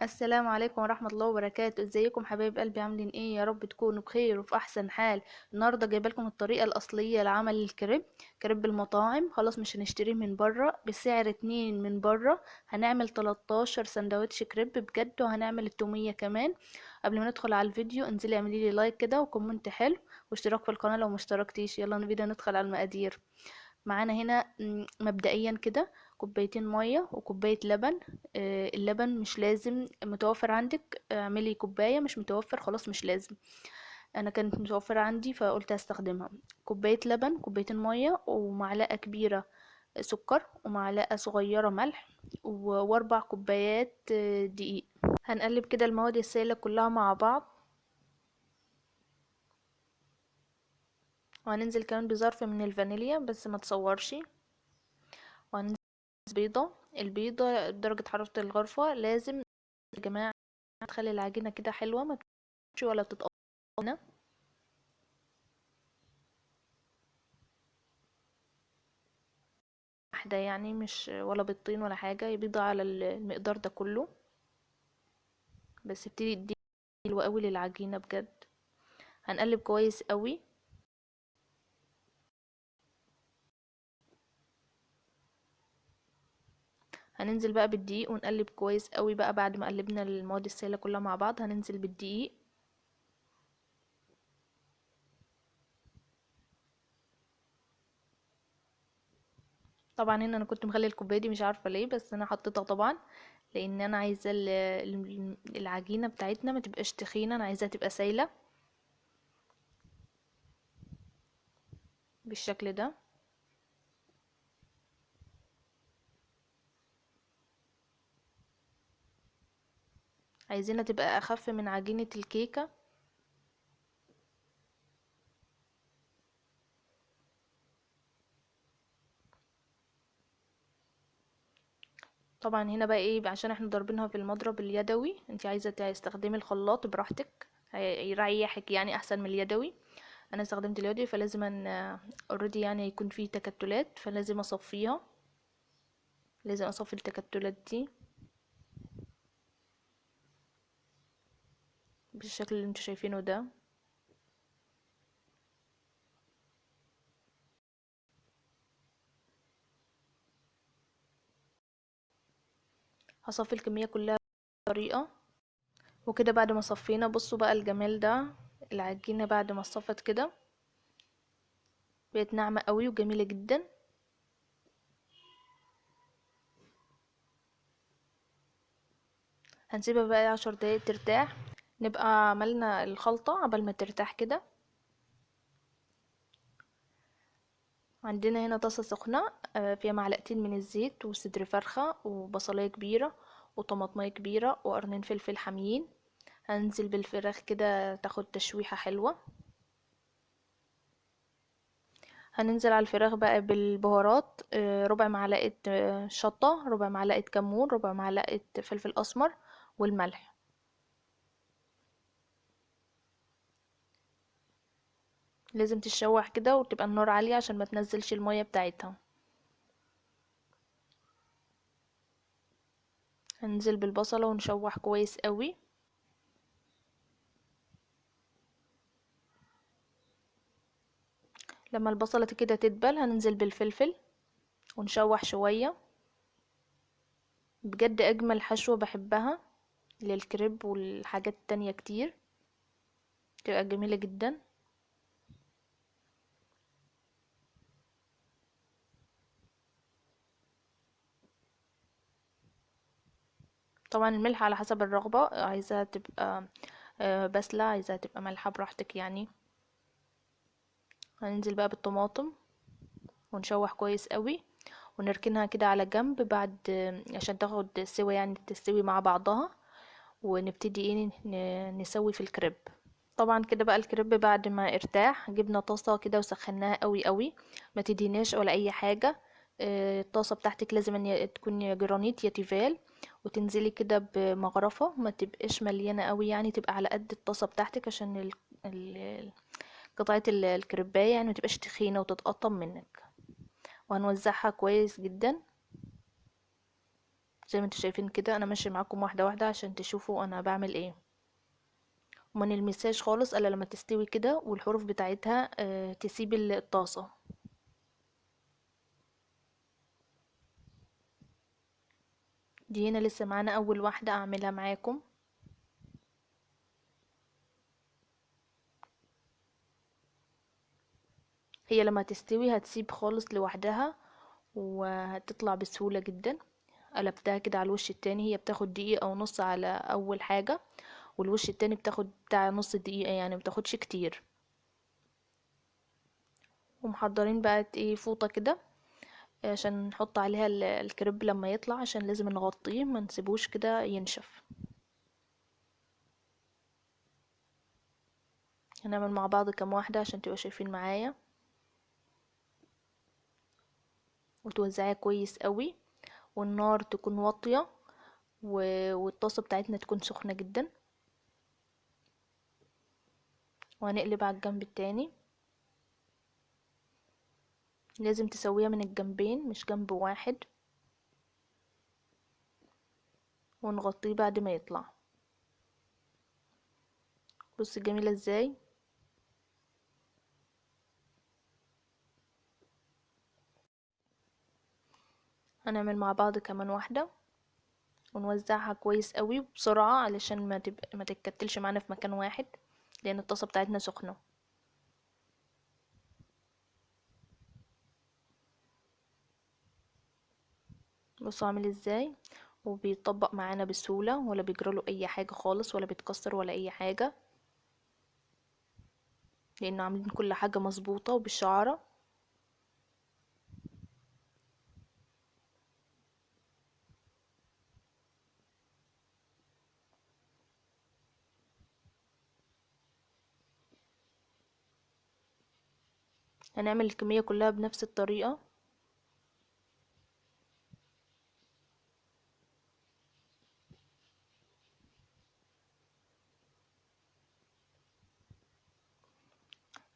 السلام عليكم ورحمة الله وبركاته. ازيكم حبايب قلبي؟ عاملين ايه؟ يا رب تكونوا بخير وفي احسن حال. النهارده جايبه لكم الطريقة الأصلية لعمل الكريب. كريب المطاعم خلاص مش هنشتريه من بره بسعر 2 من بره. هنعمل 13 سندوتش كريب بجد، وهنعمل التومية كمان. قبل ما ندخل على الفيديو انزلي اعملي لي لايك كده وكومنت حلو واشتراك في القناة لو مشتركتيش. يلا نبدأ ندخل على المقادير. معانا هنا مبدئيا كده كوبايتين مية وكوباية لبن. اللبن مش لازم متوفر عندك اعملي كوباية، مش متوفر خلاص مش لازم. انا كانت متوفرة عندي فقلت استخدمها. كوباية لبن، كوبايتين مية، ومعلقة كبيرة سكر، ومعلقة صغيرة ملح، واربع كوبايات دقيق. هنقلب كده المواد السائلة كلها مع بعض، وهننزل كمان بظرف من الفانيليا بس ما تصورش. وهننزل بيضة. البيضة درجة حرارة الغرفة لازم يا جماعة تخلي العجينة كده حلوة، ما تكونش ولا تتقطع. واحدة يعني، مش ولا بيضتين ولا حاجة، هي بيضة على المقدار ده كله. بس ابتدي تدي حلوة قوي للعجينة بجد. هنقلب كويس قوي. هننزل بقى بالدقيق ونقلب كويس قوي بقى. بعد ما قلبنا المواد السائلة كلها مع بعض هننزل بالدقيق. طبعا هنا انا كنت مخلي الكوبايه دي، مش عارفه ليه، بس انا حطيتها طبعا لان انا عايزه العجينه بتاعتنا ما تبقاش تخينه، انا عايزاها تبقى سايله بالشكل ده. عايزينها تبقى اخف من عجينه الكيكه. طبعا هنا بقى ايه، عشان احنا ضاربينها في المضرب اليدوي، انت عايزه تستخدمي الخلاط براحتك، يريحك يعني احسن من اليدوي. انا استخدمت اليدوي فلازم ان اوريدي يعني يكون فيه تكتلات، فلازم اصفيها. لازم اصفي التكتلات دي بالشكل اللي انتوا شايفينه ده. هصفي الكميه كلها بطريقه. وكده بعد ما صفينا بصوا بقى الجمال ده. العجينه بعد ما صفت كده بقت ناعمه قوي وجميله جدا. هنسيبها بقى 10 دقايق ترتاح. نبقى عملنا الخلطة قبل ما ترتاح كده. عندنا هنا طاسة سخنة فيها معلقتين من الزيت وصدر فرخة وبصلاية كبيرة وطماطمية كبيرة وقرنين فلفل حاميين. هننزل بالفراخ كده تاخد تشويحة حلوة. هننزل على الفراخ بقى بالبهارات، ربع معلقة شطة، ربع معلقة كمون، ربع معلقة فلفل أسمر، والملح. لازم تشوح كده وتبقى النار عالية عشان ما تنزلش المية بتاعتها. هننزل بالبصلة ونشوح كويس قوي. لما البصلة كده تدبل هننزل بالفلفل ونشوح شوية. بجد أجمل حشوة بحبها للكريب والحاجات التانية كتير، تبقى جميلة جدا. طبعا الملح على حسب الرغبة، عايزاها تبقى بسلة، عايزاها تبقى مالحة براحتك يعني. هننزل بقى بالطماطم ونشوح كويس قوي ونركنها كده على جنب بعد عشان تاخد سوا يعني تستوي مع بعضها. ونبتدي ايه نسوي في الكريب. طبعا كده بقى الكريب بعد ما ارتاح جبنا طاسة كده وسخناها قوي قوي، ما تديناش ولا اي حاجة. الطاسة بتاعتك لازم ان تكون يا جرانيت يا تيفال، وتنزلي كده بمغرفة ما تبقاش مليانة قوي يعني، تبقى على قد الطاسة بتاعتك عشان ال- قطعة الكريباية يعني ما تبقاش تخينة وتتقطم منك. وهنوزعها كويس جدا زي ما انتوا شايفين كده انا ماشيه معاكم واحده واحده عشان تشوفوا انا بعمل ايه. وما نلمسهاش خالص الا لما تستوي كده والحروف بتاعتها تسيب الطاسه. دي هنا لسه معانا اول واحده اعملها معاكم. هي لما تستوي هتسيب خالص لوحدها وهتطلع بسهوله جدا. قلبتها كده على الوش التاني، هي بتاخد دقيقه ونص على اول حاجه، والوش التاني بتاخد بتاع نص دقيقه، يعني متاخدش كتير. ومحضرين بقى ايه فوطه كده عشان نحط عليها الكريب لما يطلع، عشان لازم نغطيه ما نسيبوش كده ينشف. هنعمل مع بعض كام واحدة عشان تبقوا شايفين معايا، وتوزعيها كويس قوي، والنار تكون واطية والطاسة بتاعتنا تكون سخنة جدا. وهنقلب على الجنب التاني. لازم تسويها من الجنبين مش جنب واحد، ونغطيه بعد ما يطلع. بص جميلة ازاي. هنعمل مع بعض كمان واحدة ونوزعها كويس قوي بسرعة علشان ما تتكتلش معانا في مكان واحد، لان الطاسة بتاعتنا سخنة. بصوا عامل ازاي، وبيطبق معانا بسهولة، ولا بيجراله اي حاجة خالص، ولا بيتكسر ولا اي حاجة، لانه عاملين كل حاجة مظبوطة وبالشعرة. هنعمل الكمية كلها بنفس الطريقة.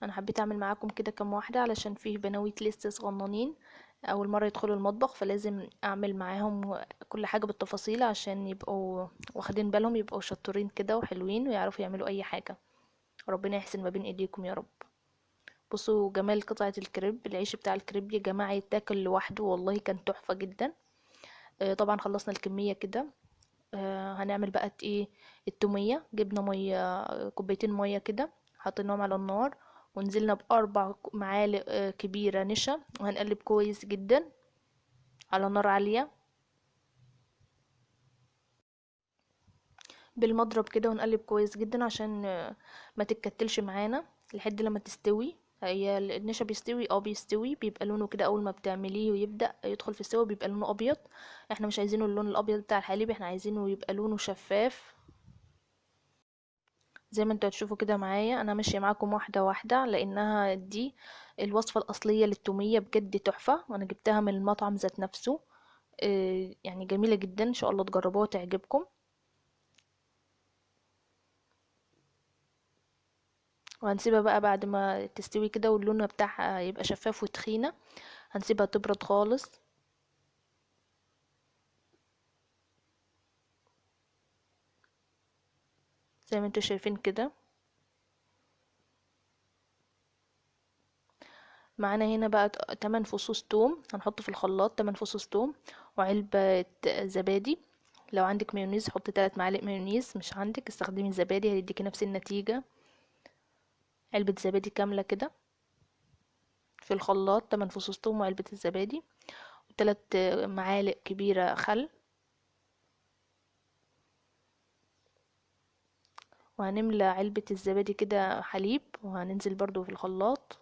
انا حبيت اعمل معاكم كده كام واحدة علشان فيه بنويت لسه صغننين اول مرة يدخلوا المطبخ، فلازم اعمل معاهم كل حاجة بالتفاصيل عشان يبقوا واخدين بالهم، يبقوا شطورين كده وحلوين ويعرفوا يعملوا اي حاجة. ربنا يحسن ما بين ايديكم يا رب. بصوا جمال قطعة الكريب، العيش بتاع الكريب يا جماعة يتاكل لوحده، والله كان تحفة جدا. طبعا خلصنا الكمية كده. هنعمل بقى ايه التومية. جبنا مية، كوبايتين مية كده، حطيناهم على النار، ونزلنا بأربع معالق كبيرة نشا، وهنقلب كويس جدا على نار عالية بالمضرب كده، ونقلب كويس جدا عشان ما تتكتلش معانا لحد لما تستوي. هي النشا بيستوي، بيستوي، بيبقى لونه كده اول ما بتعمليه ويبدأ يدخل في السوا بيبقى لونه ابيض. احنا مش عايزينه اللون الابيض بتاع الحليب، احنا عايزينه يبقى لونه شفاف. زي ما انتوا هتشوفوا كده معايا، انا ماشيه معاكم واحده واحده لانها دي الوصفه الاصليه للتوميه، بجد تحفه، وانا جبتها من المطعم ذات نفسه. يعني جميله جدا، ان شاء الله تجربوها وتعجبكم. وهنسيبها بقى بعد ما تستوي كده واللون بتاعها يبقى شفاف وتخينه، هنسيبها تبرد خالص. زي ما انتوا شايفين كده. معانا هنا بقى 8 فصوص توم هنحط في الخلاط، 8 فصوص توم، وعلبة زبادي. لو عندك مايونيز حطي 3 معالق مايونيز، مش عندك استخدمي الزبادي هيديكي نفس النتيجة. علبة زبادي كاملة كده في الخلاط، 8 فصوص توم وعلبة الزبادي، و3 معالق كبيرة خل. وهنملى علبة الزبادي كده حليب، وهننزل برضو في الخلاط.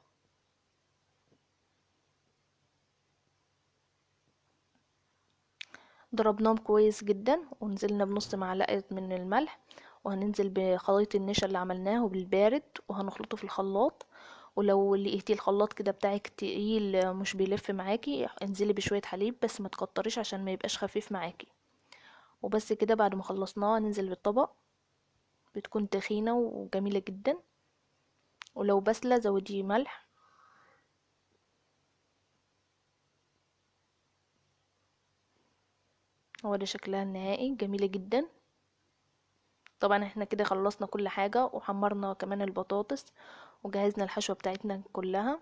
ضربناهم كويس جدا، ونزلنا بنص معلقة من الملح، وهننزل بخليط النشا اللي عملناه بالبارد وهنخلطه في الخلاط. ولو لقيتي الخلاط كده بتاعك تقيل مش بيلف معاكي، انزلي بشوية حليب بس ما تكتريش عشان ما يبقاش خفيف معاكي. وبس كده، بعد ما خلصناه ننزل بالطبق. بتكون تخينة وجميلة جدا، ولو بسلة زودي ملح. هو ده شكلها النهائي، جميلة جدا. طبعا احنا كده خلصنا كل حاجة وحمرنا كمان البطاطس وجهزنا الحشوة بتاعتنا كلها.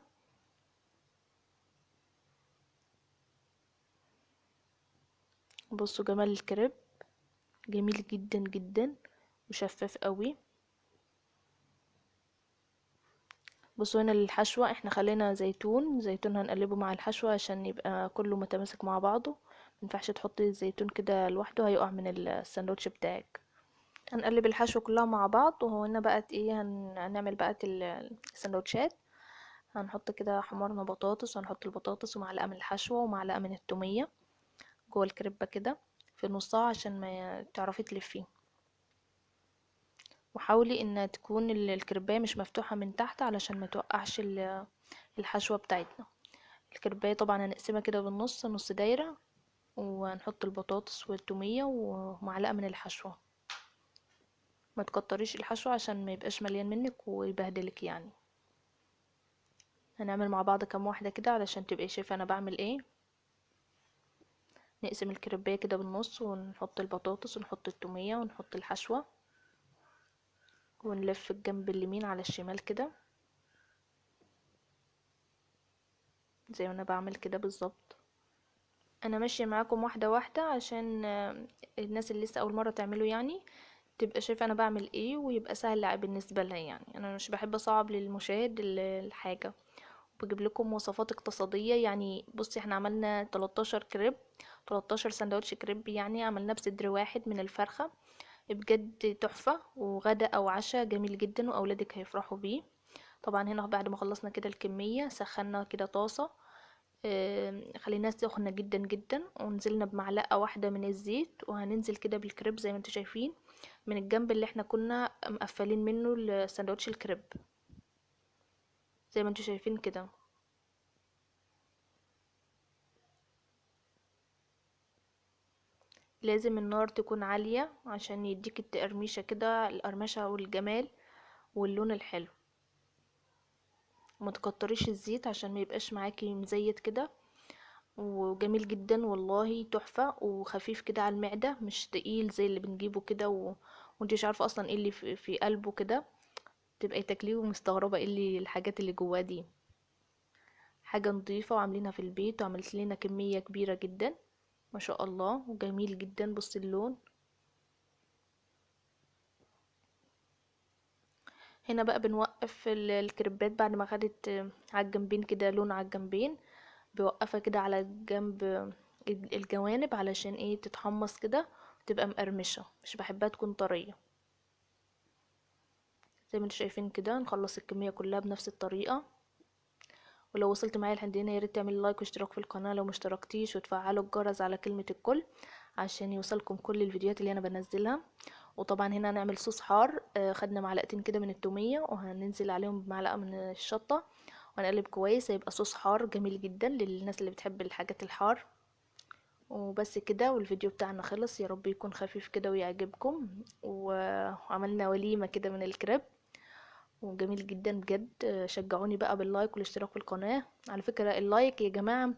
بصوا جمال الكريب، جميل جدا جدا وشفاف قوي. بصوا هنا الحشوة احنا خلينا زيتون هنقلبه مع الحشوة عشان يبقى كله متماسك مع بعضه. مينفعش تحطي الزيتون كده لوحده، هيقع من الساندوتش بتاعك. هنقلب الحشوة كلها مع بعض. وهو هنا بقت ايه، هنعمل بقى السندوتشات. هنحط كده حمرنا بطاطس، وهنحط البطاطس ومعلقة من الحشوة ومعلقة من التومية جوه الكريبة كده في نصها عشان ما تعرفي تلفيه. وحاولي ان تكون الكريباية مش مفتوحة من تحت علشان ما توقعش الحشوة بتاعتنا. الكريباية طبعا هنقسمها كده بالنص، نص دايرة، وهنحط البطاطس والتومية ومعلقة من الحشوة. ما تكتريش الحشوة عشان ما يبقاش مليان منك ويبهدلك يعني. هنعمل مع بعض كام واحدة كده علشان تبقي شايفة انا بعمل ايه. نقسم الكريباية كده بالنص ونحط البطاطس ونحط التومية ونحط الحشوة، ونلف الجنب اليمين على الشمال كده زي ما انا بعمل كده بالظبط. انا ماشية معاكم واحدة واحدة عشان الناس اللي لسه اول مرة تعمله يعني تبقى شايفة انا بعمل ايه ويبقى سهل بالنسبة لها. يعني انا مش بحب اصعب للمشاهد الحاجة. بجيب لكم وصفات اقتصادية. يعني بصي احنا عملنا 13 كريب، 13 سندوتش كريب، يعني عملناه بصدر واحد من الفرخة. بجد تحفة وغدا او عشاء جميل جدا واولادك هيفرحوا بيه. طبعا هنا بعد ما خلصنا كده الكمية سخنا كده طاسة، خليناها سخنة جدا جدا، ونزلنا بمعلقة واحدة من الزيت، وهننزل كده بالكريب زي ما انتوا شايفين من الجنب اللي احنا كنا مقفلين منه السندوتش الكريب زي ما انتوا شايفين كده. لازم النار تكون عالية عشان يديك التقرمشة كده، القرمشة والجمال واللون الحلو. وما تكتريش الزيت عشان ما يبقاش معاكي مزيت كده. وجميل جدا والله، تحفة وخفيف كده على المعدة، مش تقيل زي اللي بنجيبه كده وانتي مش عارفة اصلا ايه اللي في قلبه كده. تبقي تاكليه ومستغربة ايه اللي الحاجات اللي جواه دي. حاجة نظيفة وعاملينها في البيت، وعملت لنا كمية كبيرة جدا ما شاء الله، وجميل جدا. بص اللون. هنا بقى بنوقف الكريبات بعد ما خدت على الجنبين كده لون على الجنبين. بوقفها كده على الجنب الجوانب علشان ايه تتحمص كده وتبقى مقرمشة، مش بحبها تكون طرية. زي ما انتوا شايفين كده نخلص الكمية كلها بنفس الطريقة. ولو وصلت معايا لحد هنا ياريت تعملي لايك واشتراك في القناة لو مشتركتيش، وتفعلوا الجرس على كلمة الكل عشان يوصلكم كل الفيديوهات اللي انا بنزلها. وطبعا هنا هنعمل صوص حار. خدنا معلقتين كده من التومية وهننزل عليهم بمعلقة من الشطة وهنقلب كويس. هيبقى صوص حار جميل جدا للناس اللي بتحب الحاجات الحار. وبس كده، والفيديو بتاعنا خلص. يا رب يكون خفيف كده ويعجبكم. وعملنا وليمة كده من الكريب وجميل جدا بجد. شجعوني بقى باللايك والاشتراك في القناة. على فكرة اللايك يا جماعة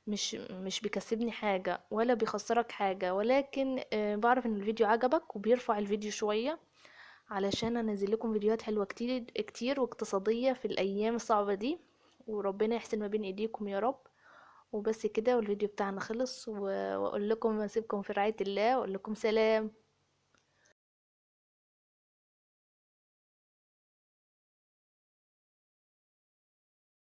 مش بيكسبني حاجة ولا بيخسرك حاجة، ولكن بعرف ان الفيديو عجبك وبيرفع الفيديو شوية علشان انزل لكم فيديوهات حلوة كتير كتير واقتصادية في الايام الصعبة دي. وربنا يحسن ما بين ايديكم يا رب. وبس كده، والفيديو بتاعنا خلص واقول لكم اسيبكم في رعاية الله واقول لكم سلام.